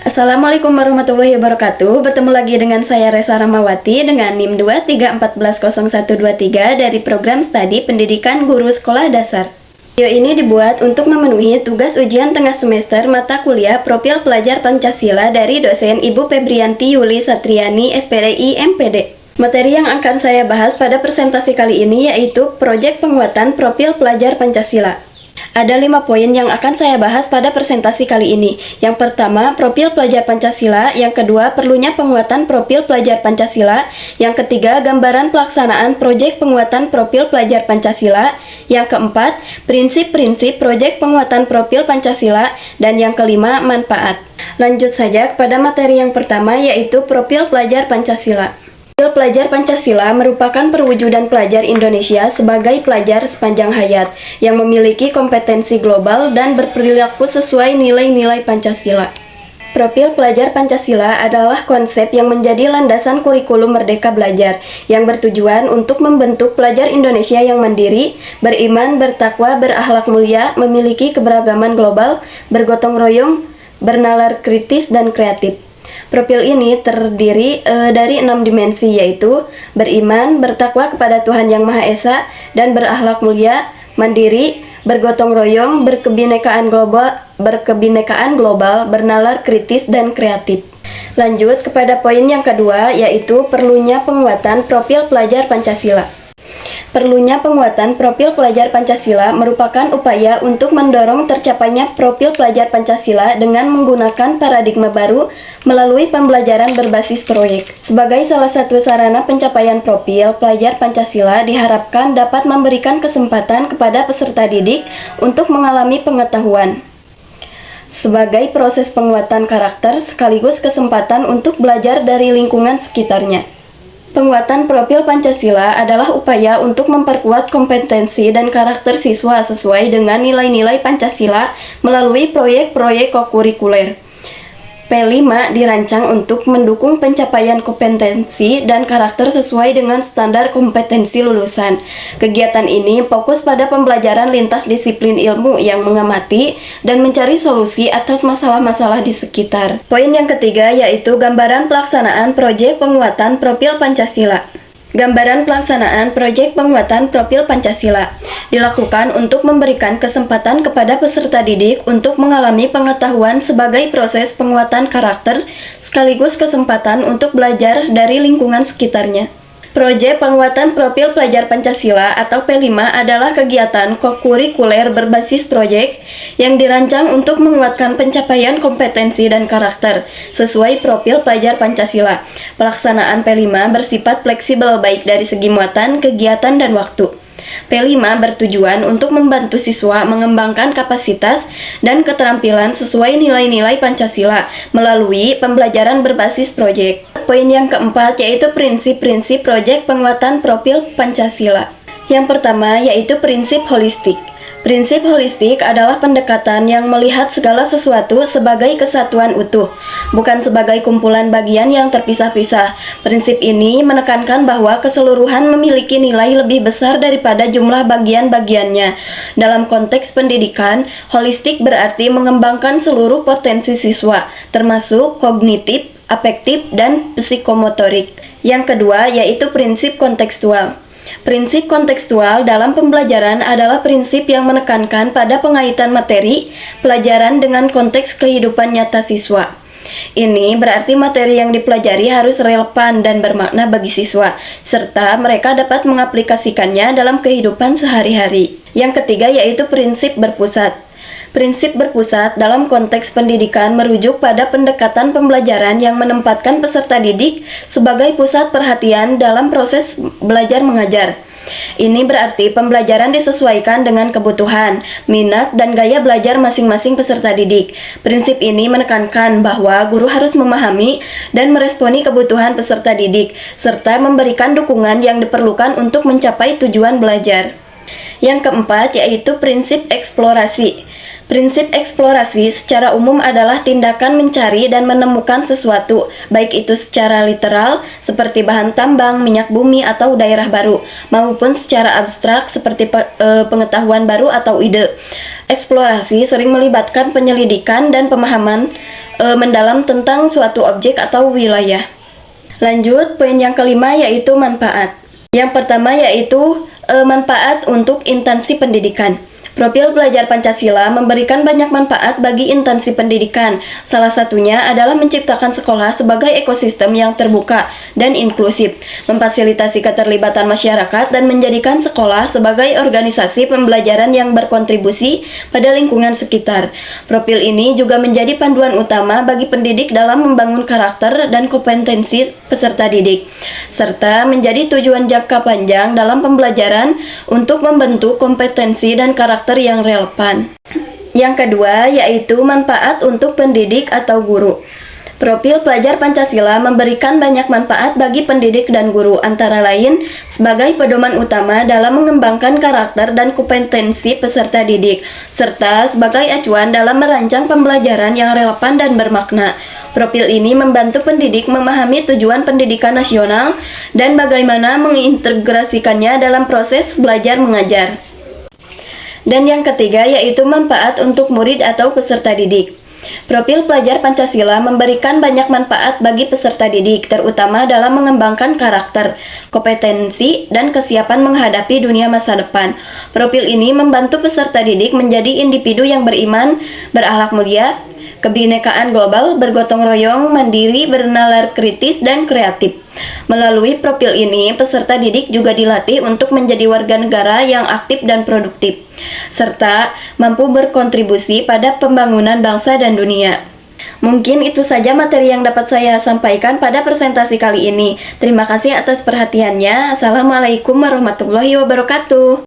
Assalamualaikum warahmatullahi wabarakatuh. Bertemu lagi dengan saya Resa Ramawati dengan NIM 23140123 dari program studi Pendidikan Guru Sekolah Dasar. Video ini dibuat untuk memenuhi tugas ujian tengah semester mata kuliah Profil Pelajar Pancasila dari dosen Ibu Febrianti Yuli Satriani, SPDI MPD. Materi yang akan saya bahas pada presentasi kali ini yaitu Proyek Penguatan Profil Pelajar Pancasila. Ada 5 poin yang akan saya bahas pada presentasi kali ini. Yang pertama, profil pelajar Pancasila. Yang kedua, perlunya penguatan profil pelajar Pancasila. Yang ketiga, gambaran pelaksanaan proyek penguatan profil pelajar Pancasila. Yang keempat, prinsip-prinsip proyek penguatan profil Pancasila. Dan yang kelima, manfaat. Lanjut saja kepada materi yang pertama, yaitu profil pelajar Pancasila. Profil pelajar Pancasila merupakan perwujudan pelajar Indonesia sebagai pelajar sepanjang hayat yang memiliki kompetensi global dan berperilaku sesuai nilai-nilai Pancasila. Profil pelajar Pancasila adalah konsep yang menjadi landasan kurikulum Merdeka Belajar yang bertujuan untuk membentuk pelajar Indonesia yang mandiri, beriman, bertakwa, berakhlak mulia, memiliki keberagaman global, bergotong royong, bernalar kritis, dan kreatif. Profil ini terdiri dari 6 dimensi, yaitu beriman, bertakwa kepada Tuhan Yang Maha Esa, dan berakhlak mulia, mandiri, bergotong royong, berkebinekaan global, bernalar kritis, dan kreatif. Lanjut kepada poin yang kedua, yaitu perlunya penguatan profil pelajar Pancasila. Perlunya penguatan profil pelajar Pancasila merupakan upaya untuk mendorong tercapainya profil pelajar Pancasila dengan menggunakan paradigma baru melalui pembelajaran berbasis proyek. Sebagai salah satu sarana pencapaian profil pelajar Pancasila diharapkan dapat memberikan kesempatan kepada peserta didik untuk mengalami pengetahuan sebagai proses penguatan karakter sekaligus kesempatan untuk belajar dari lingkungan sekitarnya. Penguatan profil Pancasila adalah upaya untuk memperkuat kompetensi dan karakter siswa sesuai dengan nilai-nilai Pancasila melalui proyek-proyek kokurikuler. P5 dirancang untuk mendukung pencapaian kompetensi dan karakter sesuai dengan standar kompetensi lulusan. Kegiatan ini fokus pada pembelajaran lintas disiplin ilmu yang mengamati dan mencari solusi atas masalah-masalah di sekitar. Poin yang ketiga yaitu gambaran pelaksanaan proyek penguatan profil Pancasila. Gambaran pelaksanaan proyek penguatan profil Pancasila dilakukan untuk memberikan kesempatan kepada peserta didik untuk mengalami pengetahuan sebagai proses penguatan karakter sekaligus kesempatan untuk belajar dari lingkungan sekitarnya. Proyek penguatan profil pelajar Pancasila atau P5 adalah kegiatan kokurikuler berbasis proyek yang dirancang untuk menguatkan pencapaian kompetensi dan karakter sesuai profil pelajar Pancasila. Pelaksanaan P5 bersifat fleksibel baik dari segi muatan, kegiatan, dan waktu. P5 bertujuan untuk membantu siswa mengembangkan kapasitas dan keterampilan sesuai nilai-nilai Pancasila melalui pembelajaran berbasis proyek. Poin yang keempat yaitu prinsip-prinsip proyek penguatan profil Pancasila. Yang pertama yaitu prinsip holistik. Prinsip holistik adalah pendekatan yang melihat segala sesuatu sebagai kesatuan utuh, bukan sebagai kumpulan bagian yang terpisah-pisah. Prinsip ini menekankan bahwa keseluruhan memiliki nilai lebih besar daripada jumlah bagian-bagiannya. Dalam konteks pendidikan, holistik berarti mengembangkan seluruh potensi siswa, termasuk kognitif, afektif, dan psikomotorik. Yang kedua yaitu prinsip kontekstual. Prinsip kontekstual dalam pembelajaran adalah prinsip yang menekankan pada pengaitan materi pelajaran dengan konteks kehidupan nyata siswa. Ini berarti materi yang dipelajari harus relevan dan bermakna bagi siswa, serta mereka dapat mengaplikasikannya dalam kehidupan sehari-hari. Yang ketiga yaitu prinsip berpusat. Prinsip berpusat dalam konteks pendidikan merujuk pada pendekatan pembelajaran yang menempatkan peserta didik sebagai pusat perhatian dalam proses belajar mengajar. Ini berarti pembelajaran disesuaikan dengan kebutuhan, minat, dan gaya belajar masing-masing peserta didik. Prinsip ini menekankan bahwa guru harus memahami dan meresponi kebutuhan peserta didik, serta memberikan dukungan yang diperlukan untuk mencapai tujuan belajar. Yang keempat yaitu prinsip eksplorasi. Prinsip eksplorasi secara umum adalah tindakan mencari dan menemukan sesuatu, baik itu secara literal, seperti bahan tambang, minyak bumi, atau daerah baru, maupun secara abstrak, seperti pengetahuan baru atau ide. Eksplorasi sering melibatkan penyelidikan dan pemahaman mendalam tentang suatu objek atau wilayah. Lanjut, poin yang kelima yaitu manfaat. Yang pertama yaitu manfaat untuk instansi pendidikan. Profil pelajar Pancasila memberikan banyak manfaat bagi instansi pendidikan. Salah satunya adalah menciptakan sekolah sebagai ekosistem yang terbuka dan inklusif, memfasilitasi keterlibatan masyarakat, dan menjadikan sekolah sebagai organisasi pembelajaran yang berkontribusi pada lingkungan sekitar. Profil ini juga menjadi panduan utama bagi pendidik dalam membangun karakter dan kompetensi peserta didik, serta menjadi tujuan jangka panjang dalam pembelajaran untuk membentuk kompetensi dan karakter yang relevan. Yang kedua yaitu manfaat untuk pendidik atau guru. Profil pelajar Pancasila memberikan banyak manfaat bagi pendidik dan guru, antara lain sebagai pedoman utama dalam mengembangkan karakter dan kompetensi peserta didik, serta sebagai acuan dalam merancang pembelajaran yang relevan dan bermakna. Profil ini membantu pendidik memahami tujuan pendidikan nasional dan bagaimana mengintegrasikannya dalam proses belajar mengajar. Dan yang ketiga yaitu manfaat untuk murid atau peserta didik. Profil pelajar Pancasila memberikan banyak manfaat bagi peserta didik, terutama dalam mengembangkan karakter, kompetensi, dan kesiapan menghadapi dunia masa depan. Profil ini membantu peserta didik menjadi individu yang beriman, berakhlak mulia, kebinekaan global, bergotong royong, mandiri, bernalar kritis, dan kreatif. Melalui profil ini, peserta didik juga dilatih untuk menjadi warga negara yang aktif dan produktif, serta mampu berkontribusi pada pembangunan bangsa dan dunia. Mungkin itu saja materi yang dapat saya sampaikan pada presentasi kali ini. Terima kasih atas perhatiannya. Assalamualaikum warahmatullahi wabarakatuh.